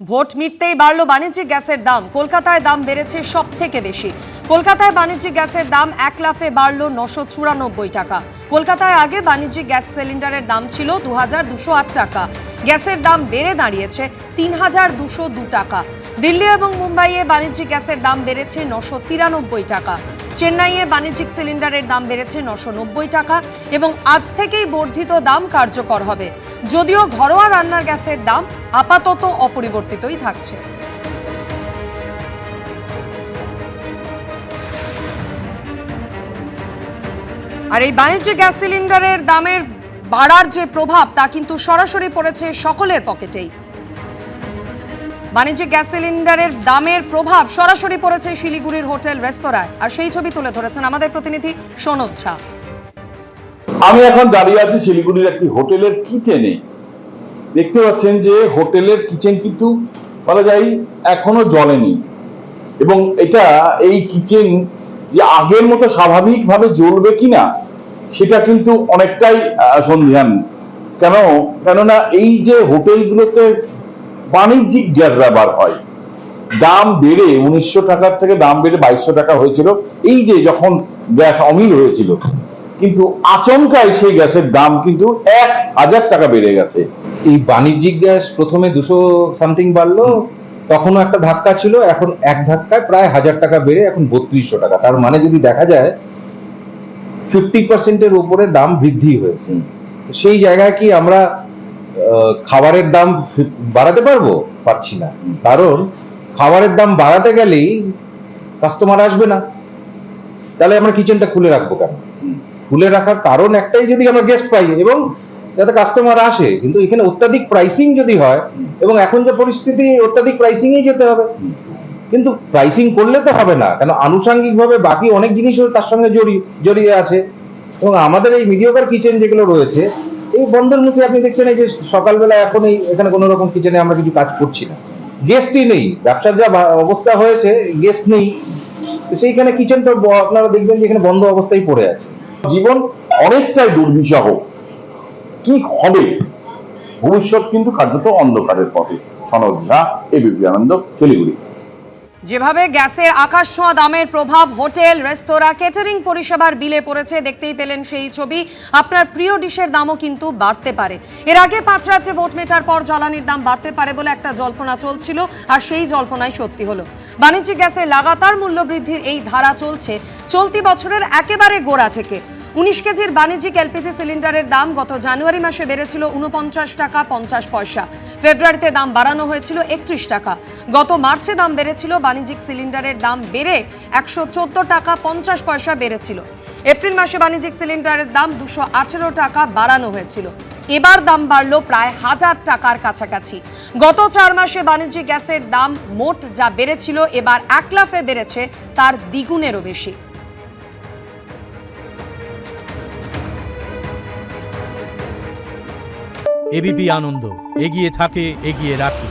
Vote মিটতেই বাড়ল বাণিজ্যিক গ্যাসের দাম। কলকাতায় দাম বেড়েছে সব থেকে বেশি। কলকাতায় বাণিজ্যিক গ্যাসের দাম এক লাফে বাড়ল 994 টাকা। কলকাতায় আগে বাণিজ্যিক গ্যাস সিলিন্ডারের দাম ছিল 2208 টাকা। গ্যাসের দাম বেড়ে দাঁড়িয়েছে 3202 টাকা। দিল্লি এবং মুম্বাইয়ে বাণিজ্যিক গ্যাসের দাম বেড়েছে 993 টাকা। চেন্নাইয়ে বাণিজ্যিক সিলিন্ডারের দাম বেড়েছে 990 টাকা এবং আজ থেকেই বর্ধিত দাম কার্যকর হবে। যদিও ঘরোয়া রান্নার গ্যাসের দাম আপাতত অপরিবর্তিতই থাকছে। আর এই বাণিজ্যিক গ্যাস সিলিন্ডারের দামের বাড়ার যে প্রভাব তা কিন্তু সরাসরি পড়েছে সকলের পকেটেই। বাণিজ্যিক গ্যাস সিলিন্ডারের দামের প্রভাব সরাসরি পড়েছে শিলিগুড়ির হোটেল রেস্তোরাঁয়। আর সেই ছবি তুলে ধরেছেন আমাদের প্রতিনিধি সনদ ঝা। আমি এখন দাঁড়িয়ে আছি শিলিগুড়ির একটি হোটেলের কিচেনে। দেখতে পাচ্ছেন যে হোটেলের কিচেন কিন্তু বলা যায় এখনো জ্বলেনি, এবং এটা এই কিচেন যে আগের মতো স্বাভাবিকভাবে জ্বলবে কিনা সেটা কিন্তু অনেকটাই সন্দিহান। কেননা এই যে হোটেলগুলোতে বাণিজ্যিক গ্যাস ব্যবহার হয়, দাম বেড়ে 1900 টাকার থেকে দাম বেড়ে 2200 টাকা হয়েছিল এই যে যখন গ্যাস অমিল হয়েছিল, কিন্তু আচমকাই সেই গ্যাসের দাম কিন্তু 1000 টাকা বেড়ে গেছে। এই বাণিজ্যিক গ্যাস প্রথমে 200 সামথিং বাড়লো, তখনও একটা ধাক্কা ছিল, এখন এক ধাক্কায় প্রায় 1000 টাকা বেড়ে এখন 3200 টাকা। তার মানে যদি দেখা যায় 50% উপরে দাম বৃদ্ধি হয়েছে। সেই জায়গায় কি আমরা খাবারের দাম বাড়াতে পারছি না, কারণ খাবারের দাম বাড়াতে গেলেই কাস্টমার আসবে না। তাহলে আমরা কিচেনটা খুলে রাখবো কেন? খুলে রাখার কারণ একটাই, যদি আমরা গেস্ট পাই এবং যাতে কাস্টমার আসে। কিন্তু এখানে অত্যাধিক প্রাইসিং যদি হয়, এবং এখন যে পরিস্থিতি অত্যাধিক প্রাইসিংই যেতে হবে, কিন্তু প্রাইসিং করলে তো হবে না, কেন আনুষঙ্গিকভাবে বাকি অনেক জিনিসও তার সঙ্গে জড়িয়ে আছে। এবং আমাদের এই মিডিওকার কিচেন যেগুলো রয়েছে, এই বন্ধের মুখে আপনি দেখছেন এই যে সকালবেলা এখন এখানে কোনো রকম কিচেনে আমরা কিছু কাজ করছি না, গেস্টই নেই। ব্যবসার যা অবস্থা হয়েছে, গেস্ট নেই, তো সেইখানে কিচেন তো আপনারা দেখবেন যে এখানে বন্ধ অবস্থায় পড়ে আছে। জীবন অনেকটাই দুর্বিষহ। কি হবে ভবিষ্যৎ কিন্তু কার্যত অন্ধকারের পথে। সনদ ঝা, এবিপি আনন্দ, শিলিগুড়ি। যেভাবে গ্যাসের আকাশ ছোঁয়া দামের প্রভাব হোটেল রেস্তোরাঁ কেটারিং পরিষেবার বিলে পড়েছে, দেখতেই পেলেন সেই ছবি। আপনার প্রিয় ডিশের দামও কিন্তু বাড়তে পারে। এর আগে 5 রাজ্যে ভোট মেটার পর জ্বালানির দাম বাড়তে পারে বলে একটা জল্পনা চলছিল, আর সেই জল্পনাই সত্যি হলো। বাণিজ্যিক গ্যাসের লাগাতার মূল্য বৃদ্ধির এই ধারা চলছে চলতি বছরের একেবারে গোড়া থেকে। 19 কেজির বাণিজ্যিক এলপিজি সিলিন্ডারের দাম গত জানুয়ারি মাসে বেড়েছিল 49 টাকা 50 পয়সা। ফেব্রুয়ারিতে দাম বাড়ানো হয়েছিল 31 টাকা। গত মার্চে দাম বেড়েছিল, বাণিজ্যিক সিলিন্ডারের দাম বেড়ে 114 টাকা 50 পয়সা বেড়েছিল। এপ্রিল মাসে বাণিজ্যিক সিলিন্ডারের দাম 218 টাকা বাড়ানো হয়েছিল। এবার দাম বাড়লো প্রায় 1000 টাকার কাছাকাছি। গত 4 মাসে বাণিজ্যিক গ্যাসের দাম মোট যা বেড়েছিল, এবার এক লাফে বেড়েছে তার দ্বিগুণেরও বেশি। এবিপি আনন্দ, এগিয়ে থাকে, এগিয়ে রাখে।